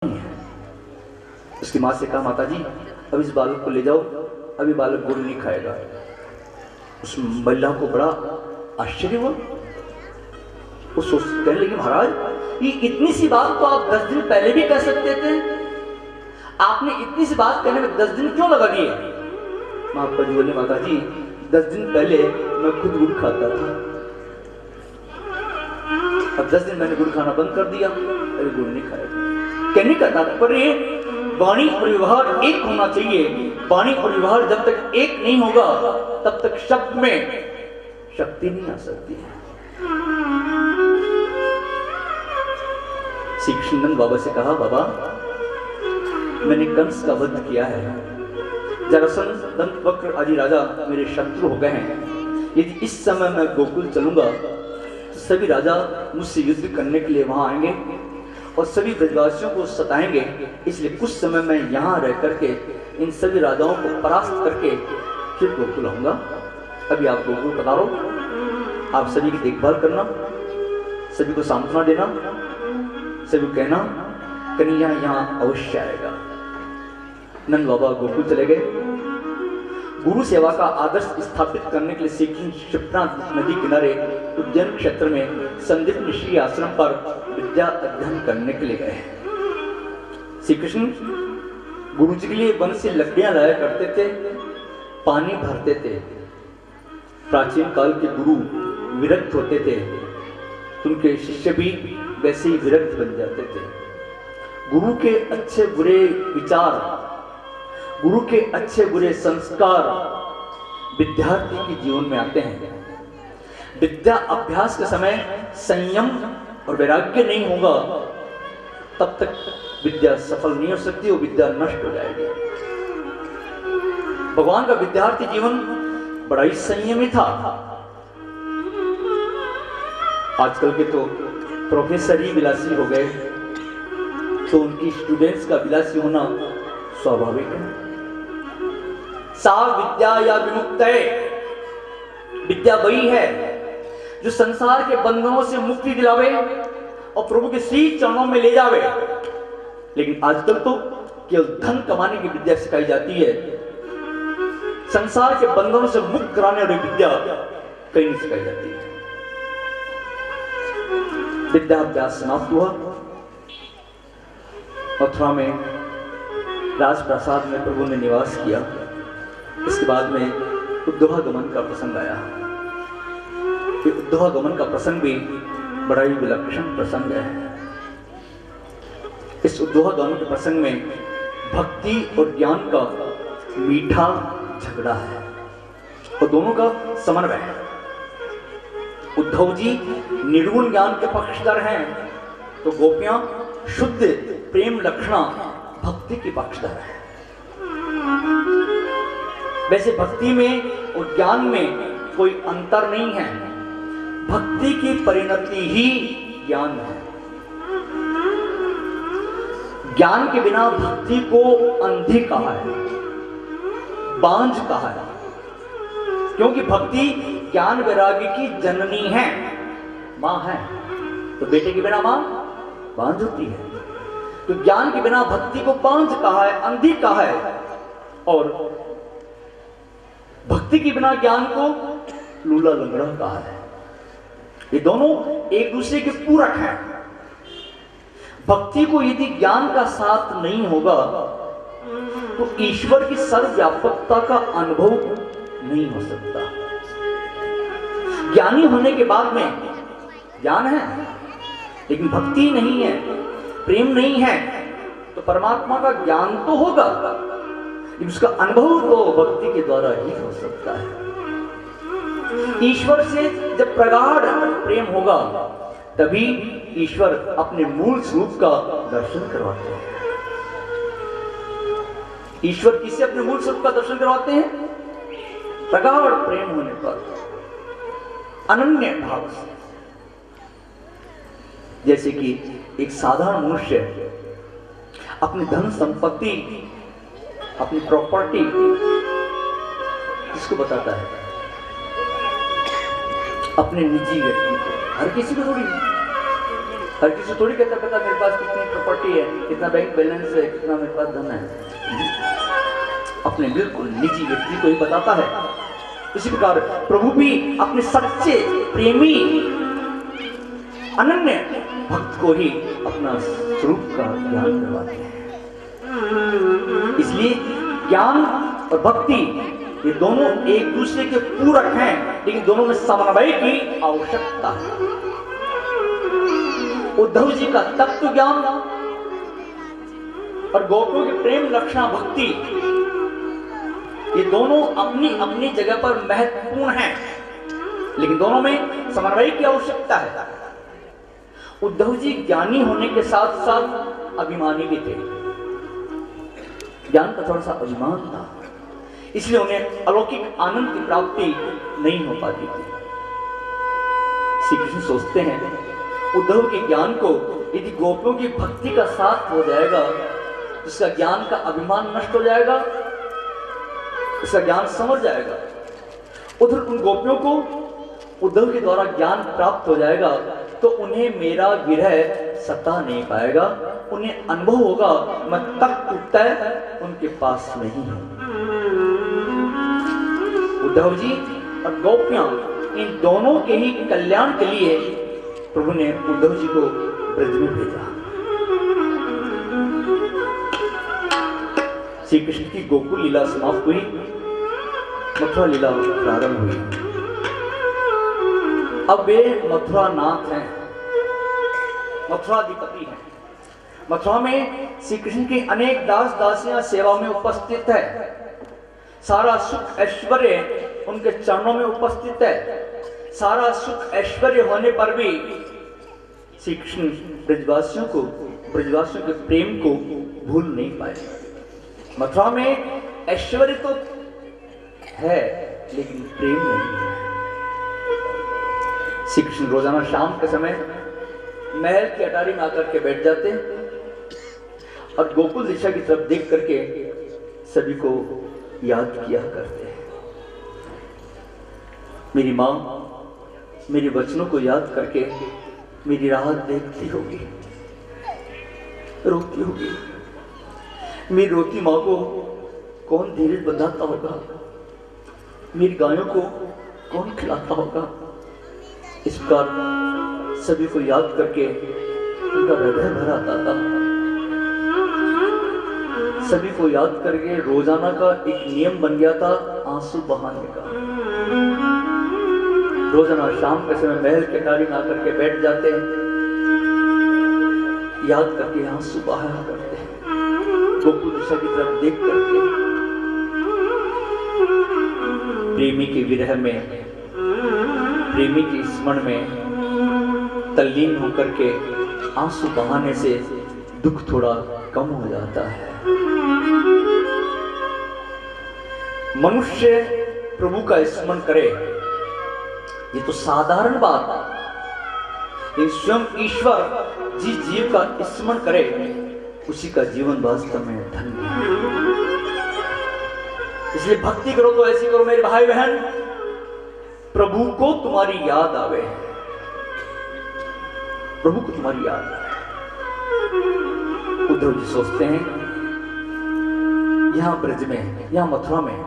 उसकी माँ से कहा, माता जी अब इस बालक को ले जाओ, अभी बालक गुड़ नहीं खाएगा। उस महिला को बड़ा आश्चर्य हुआ। वो कहने लगी, महाराज ये इतनी सी बात तो आप 10 दिन पहले भी कह सकते थे, आपने इतनी सी बात कहने में 10 दिन क्यों लगा दिए? महात्मा जी बोले, माता जी 10 दिन पहले मैं खुद गुड़ खाता था, अब 10 दिन मैंने गुड़ खाना बंद कर दिया, अरे गुड़ नहीं खाएगा। कहने का तात्पर्य वाणी और व्यवहार एक होना चाहिए। वाणी और व्यवहार जब तक एक नहीं होगा तब तक शब्द में शक्ति नहीं आ सकती है। श्री कृष्णनंद बाबा से कहा, बाबा मैंने कंस का वध किया है, जरासंध, दंतवक्र आदि राजा मेरे शत्रु हो गए हैं। यदि इस समय मैं गोकुल चलूंगा तो सभी राजा मुझसे युद्ध करने के लिए वहां आएंगे और सभी ब्रजवासियों को सताएंगे, इसलिए कुछ समय मैं यहाँ रह करके इन सभी राजाओं को परास्त करके फिर गोकुल आऊंगा। अभी आप गोकुल पधारो, आप सभी की देखभाल करना, सभी को सांत्वना देना, सभी को कहना कन्हैया यहाँ अवश्य आएगा। नंद बाबा गोकुल चले गए। गुरु सेवा का आदर्श स्थापित करने के लिए श्री कृष्ण क्षिप्रा नदी किनारे उज्जैन क्षेत्र में संदीप ऋषि आश्रम पर विद्या अध्ययन करने के लिए गए। श्री कृष्ण गुरु जी के लिए वन से लकड़ियां लाया करते थे, पानी भरते थे। प्राचीन काल के गुरु विरक्त होते थे, उनके शिष्य भी वैसे ही विरक्त बन जाते थे। गुरु के अच्छे बुरे विचार, गुरु के अच्छे बुरे संस्कार विद्यार्थी के जीवन में आते हैं। विद्या अभ्यास के समय संयम और वैराग्य नहीं होगा तब तक विद्या सफल नहीं हो सकती, वो विद्या नष्ट हो जाएगी। भगवान का विद्यार्थी जीवन बड़ा ही संयमी था। आजकल के तो प्रोफेसर ही विलासी हो गए, तो उनकी स्टूडेंट्स का विलासी होना स्वाभाविक है। सा विद्या या विमुक्तये, विद्या वही है जो संसार के बंधनों से मुक्ति दिलावे और प्रभु के श्री चरणों में ले जावे। लेकिन आजकल तो केवल धन कमाने की विद्या सिखाई जाती है, संसार के बंधनों से मुक्त कराने वाली विद्या कहीं नहीं सिखाई जाती है। विद्याभ्यास समाप्त हुआ। मथुरा में राजप्रासाद में प्रभु ने निवास किया। इसके बाद में उद्धवागमन का प्रसंग आया। उद्धवागमन का प्रसंग भी बड़ा ही विलक्षण प्रसंग है। इस उद्धवागमन के प्रसंग में भक्ति और ज्ञान का मीठा झगड़ा है और दोनों का समन्वय है। उद्धव जी निर्गुण ज्ञान के पक्षधर हैं, तो गोपियां शुद्ध प्रेम लक्षणा भक्ति की पक्षधर है। वैसे भक्ति में और ज्ञान में कोई अंतर नहीं है, भक्ति की परिणति ही ज्ञान है। ज्ञान के बिना भक्ति को अंधी कहा है, बांझ कहा है, क्योंकि भक्ति ज्ञान वैराग्य की जननी है, मां है। तो बेटे के बिना मां बांझ होती है, तो ज्ञान के बिना भक्ति को बांझ कहा है, अंधी कहा है, और भक्ति के बिना ज्ञान को लूला लंगड़ा कहा है। ये दोनों एक दूसरे के पूरक हैं। भक्ति को यदि ज्ञान का साथ नहीं होगा तो ईश्वर की सर्वव्यापकता का अनुभव नहीं हो सकता। ज्ञानी होने के बाद में ज्ञान है लेकिन भक्ति नहीं है, प्रेम नहीं है, तो परमात्मा का ज्ञान तो होगा, उसका अनुभव तो भक्ति के द्वारा ही हो सकता है। ईश्वर से जब प्रगाढ़ प्रेम होगा तभी ईश्वर अपने मूल स्वरूप का दर्शन करवाते हैं। ईश्वर किसे अपने मूल स्वरूप का दर्शन करवाते हैं? प्रगाढ़ प्रेम होने पर, अनन्य भाव से। जैसे कि एक साधारण मनुष्य अपनी धन संपत्ति, अपनी प्रॉपर्टी किसको बताता है? अपने निजी व्यक्ति को, हर किसी को थोड़ी। हर किसी थोड़ी कहता पता मेरे पास कितनी प्रॉपर्टी है, कितना बैंक बैलेंस है, कितना मेरे पास धन है। अपने बिल्कुल निजी व्यक्ति को ही बताता है। इसी प्रकार प्रभु भी अपने सच्चे प्रेमी अनन्य भक्त को ही अपना स्वरूप का ज्ञान करवाते हैं। इसलिए ज्ञान और भक्ति ये दोनों एक दूसरे के पूरक हैं, लेकिन दोनों में समन्वय की आवश्यकता है। उद्धव जी का तत्व ज्ञान और गोपियों की प्रेम लक्षणा भक्ति, ये दोनों अपनी अपनी जगह पर महत्वपूर्ण हैं, लेकिन दोनों में समन्वय की आवश्यकता है। उद्धव जी ज्ञानी होने के साथ साथ अभिमानी भी थे। ज्ञान का थोड़ा सा अभिमान था, इसलिए उन्हें अलौकिक आनंद की प्राप्ति नहीं हो पाती थी। श्री कृष्ण सोचते हैं उद्धव के ज्ञान को यदि गोपियों की भक्ति का साथ हो जाएगा, उसका ज्ञान का अभिमान नष्ट हो जाएगा, उसका ज्ञान समझ जाएगा। उधर उन गोपियों को उद्धव के द्वारा ज्ञान प्राप्त हो जाएगा तो उन्हें मेरा विरह सता नहीं पाएगा, उन्हें अनुभव होगा मैं तक उनके पास नहीं हूं। उद्धव जी और गोपियां इन दोनों के ही कल्याण के लिए प्रभु ने उद्धव जी को ब्रज में भेजा। श्री कृष्ण की गोकुल लीला समाप्त हुई, मथुरा लीला प्रारंभ हुई। अब वे मथुरा नाथ हैं, मथुराधिपति हैं। मथुरा में श्री कृष्ण की अनेक दास दासियां सेवा में उपस्थित है। सारा सुख ऐश्वर्य उनके चरणों में उपस्थित है। सारा सुख ऐश्वर्य होने पर भी श्री कृष्ण ब्रजवासियों के प्रेम को भूल नहीं पाए। मथुरा में ऐश्वर्य तो है लेकिन प्रेम नहीं है। श्री कृष्ण रोजाना शाम के समय महल की अटारी में आकर के बैठ जाते और गोकुल दिशा की तरफ देख करके सभी को याद किया करते हैं। मेरी माँ मेरे वचनों को याद करके मेरी राह देखती होगी, रोती होगी। मेरी रोती माँ को कौन धीरज बंधाता होगा, मेरी गायों को कौन खिलाता होगा। इस प्रकार सभी को याद करके उनका हृदय भर आता था। सभी को याद करके रोजाना का एक नियम बन गया था आंसू बहाने का। रोजाना शाम के समय महल के अटारी में आकर के बैठ जाते, याद करके आंसू बहाया करते, गोकुल दिशा की तरफ देख करके प्रेमी के विरह में, प्रेमी के स्मरण में तल्लीन होकर के आंसू बहाने से दुख थोड़ा कम हो जाता है। मनुष्य प्रभु का स्मरण करे ये तो साधारण बात है, स्वयं ईश्वर जिस जीव का स्मरण करे उसी का जीवन वास्तव में धन्य है। इसलिए भक्ति करो तो ऐसी करो मेरे भाई बहन, प्रभु को तुम्हारी याद आवे, प्रभु को तुम्हारी याद आवे। उद्धव जी सोचते हैं यहां ब्रज में, यहां मथुरा में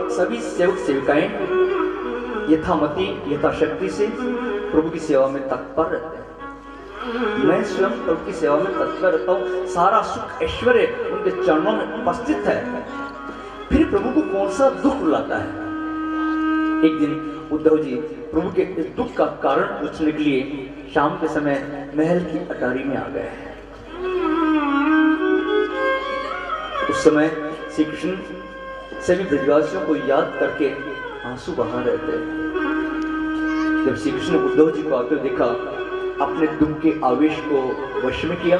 सभी सेवक सेविकाएं यथामति यथाशक्ति से प्रभु की सेवा में तत्पर रहते हैं। मैं स्वयं प्रभु की सेवा में तत्पर रहता हूं। सारा सुख ऐश्वर्य उनके चरणों में उपस्थित है, फिर प्रभु को कौन सा दुख रुलाता है। एक दिन उद्धव जी प्रभु के इस दुख का कारण पूछने के लिए शाम के समय महल की अटारी में आ गए। उस समय श्री कृष्ण सभी ब्रजवासियों को याद करके आंसू बहा रहे थे। जब श्री कृष्ण उद्धव जी को आते देखा, अपने दुख के आवेश को वश में किया,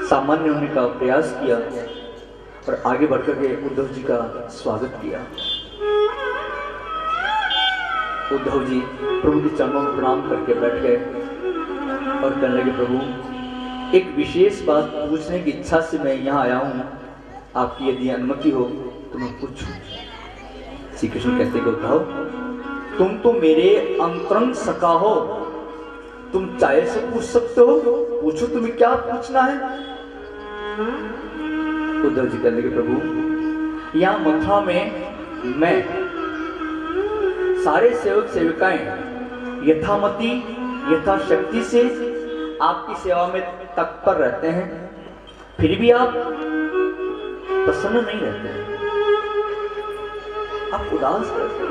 सामान्य होने का प्रयास किया और आगे बढ़कर के उद्धव जी का स्वागत किया। उद्धव जी प्रभु के चरणों में प्रणाम करके बैठ गए और कहने लगे, प्रभु एक विशेष बात पूछने की इच्छा से मैं यहाँ आया हूँ, आपकी यदि अनुमति हो तो मैं पूछूं। श्री कृष्ण कहते हैं, उद्धव तुम तो मेरे अंतरंग सखा हो, तुम चाहे से पूछ सकते हो, पूछो तुम्हें क्या पूछना है। उद्धव जी कहने लगे प्रभु यहां मथुरा में मैं सारे सेवक सेविकाएं यथामति यथाशक्ति से आपकी सेवा में तत्पर रहते हैं, फिर भी आप प्रसन्न नहीं रहते हैं, आप उदास रहते हैं।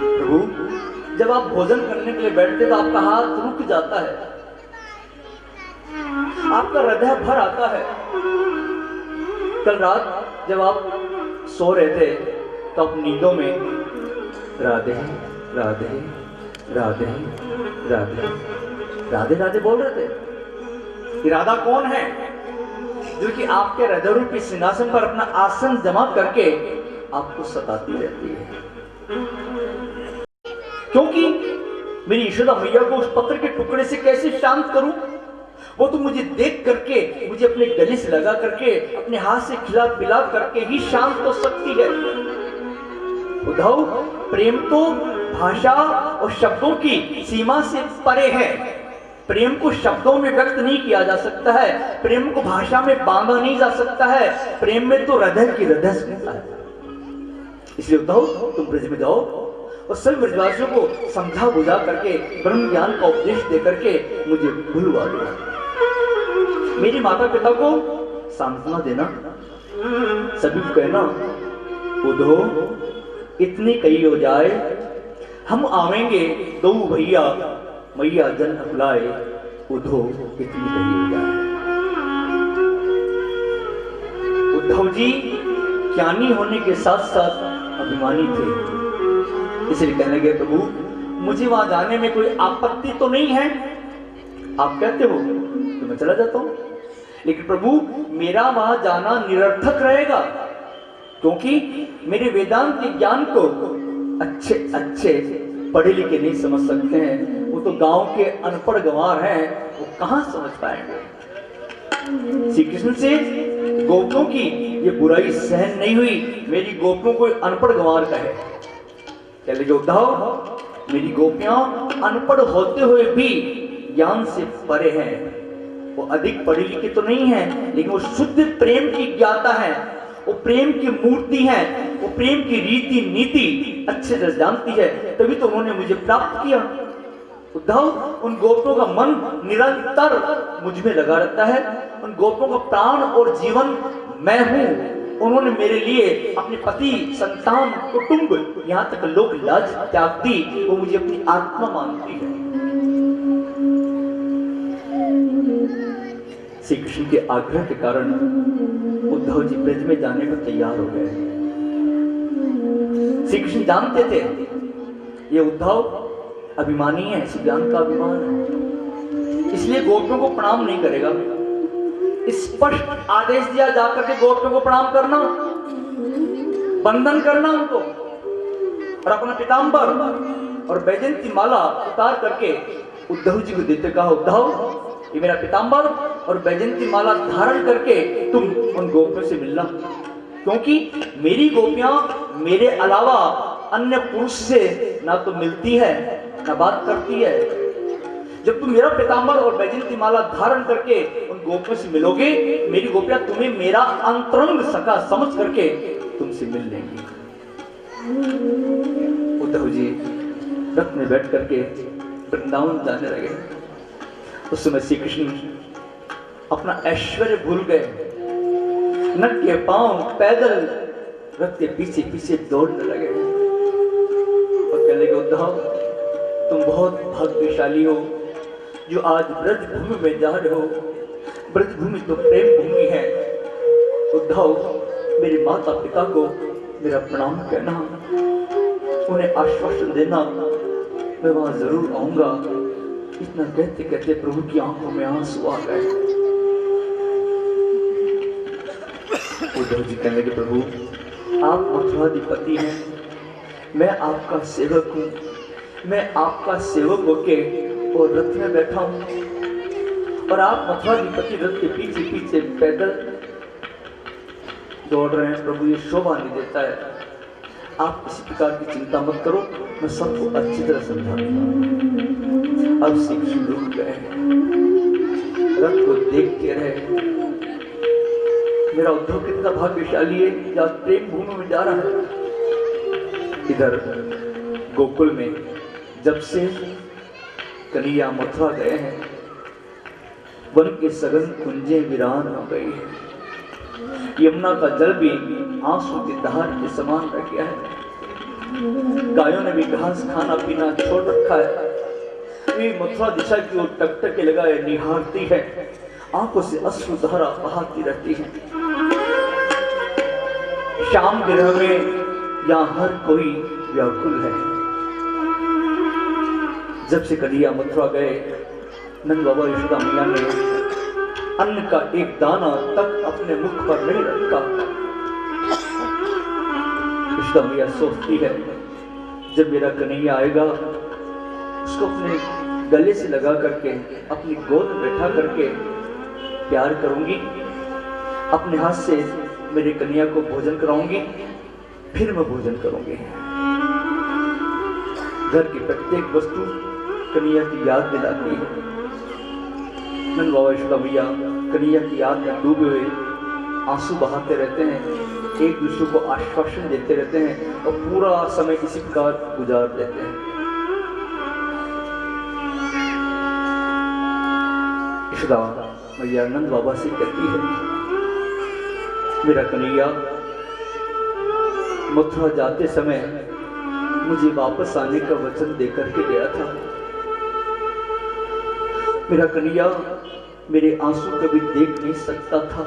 प्रभु जब आप भोजन करने के लिए बैठते तो आपका हाथ रुक जाता है, आपका हृदय भर आता है। कल रात जब आप सो रहे थे तो आप नींदों में राधे राधे राधे राधे राधे राधे बोल रहे थे। राधा कौन है? जो कि आपके हृदय रूपी सिंहासन पर अपना आसन जमा करके आपको सताती रहती है। क्योंकि मेरी यशोदा मैया को उस पत्थर के टुकड़े से कैसे शांत करूं? वो तो मुझे देख करके, मुझे अपने गले से लगा करके, अपने हाथ से खिला पिला करके ही शांत हो सकती है। उद्धव, प्रेम तो भाषा और शब्दों की सीमा से परे है। प्रेम को शब्दों में व्यक्त नहीं किया जा सकता है, प्रेम को भाषा में बांधा नहीं जा सकता है, प्रेम में तो हृदय की हृदय सुनता है। इसलिए उद्धव तुम ब्रज में जाओ और सभी ब्रजवासियों को समझा बुझा करके ब्रह्म ज्ञान का उपदेश दे करके मुझे भुलवा दो। मेरी माता पिता को सांत्वना देना, सभी को कहना उद्धव इतनी कही हो जाए, हम आवेंगे दो भैया मैया जन अपलाए, उद्धव इतनी कही हो जाए। उद्धव जी ज्ञानी होने के साथ साथ अभिमानी थे, इसलिए कहने लगे प्रभु मुझे वहां जाने में कोई आपत्ति तो नहीं है, आप कहते हो तो मैं चला जाता हूं, लेकिन प्रभु मेरा वहां जाना निरर्थक रहेगा, क्योंकि मेरे वेदांत के ज्ञान को अच्छे अच्छे पढ़े लिखे नहीं समझ सकते हैं, वो तो गांव के अनपढ़ गंवार हैं, वो कहां समझ पाएंगे। श्री कृष्ण से गोपियों की ये बुराई सहन नहीं हुई, मेरी गोपियों को अनपढ़ गंवार कहे। चले जो उद्धव, मेरी गोपियां अनपढ़ होते हुए भी ज्ञान से परे हैं, वो अधिक पढ़ी लिखी तो नहीं है, लेकिन वो शुद्ध प्रेम की ज्ञाता है, वो प्रेम की मूर्ति है, वो प्रेम की रीति नीति अच्छे से जानती है, तभी तो उन्होंने मुझे प्राप्त किया। उद्धव, उन गोपियों का मन निरंतर मुझ में लगा रहता है, उन गोपियों का प्राण और जीवन मैं हूं। उन्होंने मेरे लिए अपने पति, संतान, कुटुंब, यहां तक लोक लाज त्याग दी, वो मुझे अपनी आत्मा मानती है। श्री कृष्ण के आग्रह के कारण उद्धव जी ब्रज में जाने को तैयार हो गए। श्री कृष्ण जानते थे ये उद्धव अभिमानी है, इस ज्ञान का अभिमान है, इसलिए गोपियों को प्रणाम नहीं करेगा। स्पष्ट आदेश दिया जाकर के गोपियों को प्रणाम करना, वंदन करना उनको, और अपना पीतांबर और वैजयंती माला उतार करके उद्धव जी को देते कहा उद्धव ये मेरा पीतांबर और वैजयंती माला धारण करके तुम उन गोपियों से मिलना, क्योंकि मेरी गोपियां मेरे अलावा अन्य पुरुष से ना तो मिलती है ना बात करती है। जब तुम मेरा पीतांबर और वैजयंती माला धारण करके उन गोपियों से मिलोगे, मेरी गोपियां तुम्हें मेरा अंतरंग सखा समझ करके तुमसे मिल लेंगी। उद्धव जी रथ में बैठ करके वृंदावन जाने लगे। उस समय श्री कृष्ण अपना ऐश्वर्य भूल गए, नट के पांव पैदल रथ के पीछे पीछे दौड़ने लगे और कहने लगे उद्धव तुम बहुत भाग्यशाली हो जो आज ब्रज भूमि में जा रहे हो। ब्रज भूमि तो प्रेम भूमि है। उद्धव मेरे माता पिता को मेरा प्रणाम कहना, उन्हें आश्वासन देना मैं वहां जरूर आऊंगा। इतना कहते कहते प्रभु की आंखों में आंसू आ गए। उद्धव जी कहने लगे प्रभु आप मथुराधिपति हैं, मैं आपका सेवक हूं, मैं आपका सेवक होके और रथ में बैठा हूं और आप मथुराधिपति रथ के पीछे पीछे पैदल दौड़ रहे हैं। प्रभु ये शोभा नहीं देता है। आप किसी प्रकार की चिंता मत करो, मैं सबको अच्छी तरह समझा दूंगा। अब श्री कृष्ण रुक गए, रथ को देखते रहे। मेरा उद्धव कितना भाग्यशाली है, या प्रेम भूमि में जा रहा है। इधर गोकुल में जब से कन्हैया मथुरा गए हैं, वन के सघन कुंजें वीरान हो गई है। यमुना का जल भी आंसू की धार के समान रह गया है। गायों ने भी घास खाना पीना छोड़ रखा है। वे मथुरा दिशा की ओर टकटके लगाए निहारती है, आंखों से अश्रु धारा बहाती रहती है। शाम गिरह में यहाँ हर कोई व्याकुल है। जब से कन्हैया मथुरा गए, नंद बाबा यशोदा मैया ने अन्न का एक दाना तक अपने मुख पर नहीं रखा। यशोदा मैया सोचती है, जब मेरा कन्हैया आएगा उसको अपने गले से लगा करके अपनी गोद में बैठा करके प्यार करूंगी, अपने हाथ से मेरे कन्हैया को भोजन कराऊंगी, फिर मैं भोजन करूंगी। घर की प्रत्येक वस्तु कन्हैया की याद दिलाती है। नंद बाबा यशोदा मैया कन्हैया की याद में डूबे हुए आंसू बहाते रहते हैं, एक दूसरे को आश्वासन देते रहते हैं और पूरा समय इसी प्रकार गुजार देते हैं। यशोदा मैया नंद बाबा से कहती है, मेरा कन्हैया मथुरा जाते समय मुझे वापस आने का वचन देकर के गया था। मेरा कन्हैया मेरे आंसू कभी देख नहीं सकता था।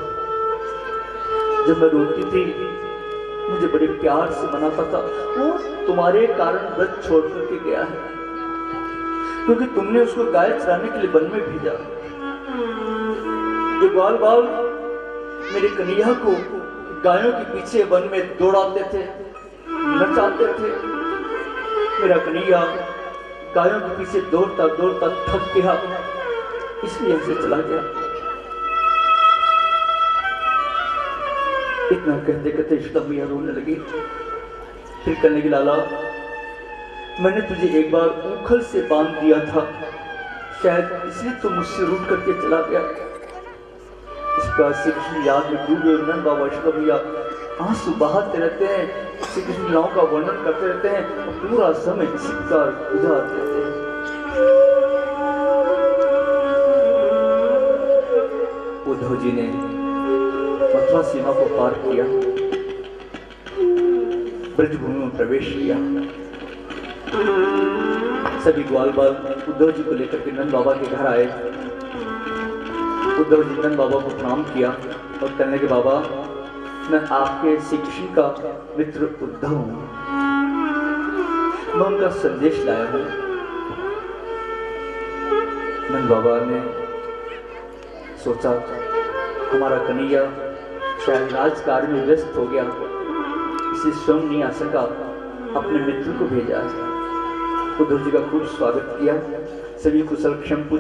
जब मैं रोती थी मुझे बड़े प्यार से मनाता था। वो तुम्हारे कारण व्रत छोड़ करके गया है, क्योंकि तुमने उसको गाय चराने के लिए वन में भेजा। ये ग्वाल बाल मेरे कन्हैया को गायों के पीछे वन में दौड़ाते थे, नचाते थे। मेरा कन्हैया गायों के पीछे दौड़ता दौड़ता थक गया, इसलिए ऐसे चला गया। इतना कहते कहते यशोदा मैया रोने लगी। फिर कहने लगी, लाला मैंने तुझे एक बार उखल से बांध दिया था, शायद इसलिए तू मुझसे रूठ करके चला गया। इस प्रकार श्री कृष्ण याद में डूबे नंद बाबा यशोदा मैया आंसू बहाते रहते हैं, श्री कृष्ण लीलाओं का वर्णन करते रहते हैं और पूरा समय इसी प्रकार गुजार देते हैं। उद्धव जी ने मथुरा सीमा को पार किया, ब्रजभूमि में प्रवेश किया। सभी ग्वाल बाल उद्धव जी को लेकर के नंद बाबा के घर आए। उद्धव जी नंद बाबा को प्रणाम किया और कहने के, बाबा मैं आपके श्री कृष्ण का मित्र उद्धव हूं, मैं उनका संदेश लाया हूं। नंद बाबा ने सोचा हमारा कन्हैया शायद राजकार्य में व्यस्त हो गया, इसे स्वयं नहीं आ सका, अपने मित्र को भेजा। उद्धव जी का खूब स्वागत किया, सभी कुशल क्षेम पूछ